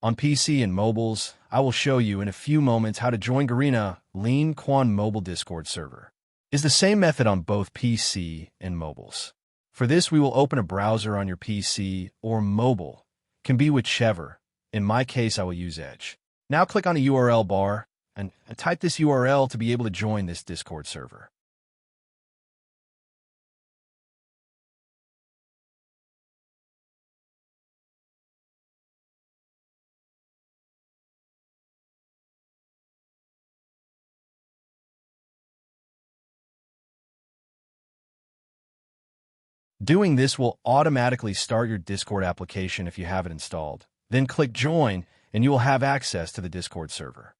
On PC and mobiles, I will show you in a few moments how to join Garena LIEN QUAN mobile Discord server. It's the same method on both PC and mobiles. For this, we will open a browser on your PC or mobile. Can be whichever. In my case, I will use Edge. Now click on the URL bar and type this URL to be able to join this Discord server. Doing this will automatically start your Discord application if you have it installed. Then click Join, and you will have access to the Discord server.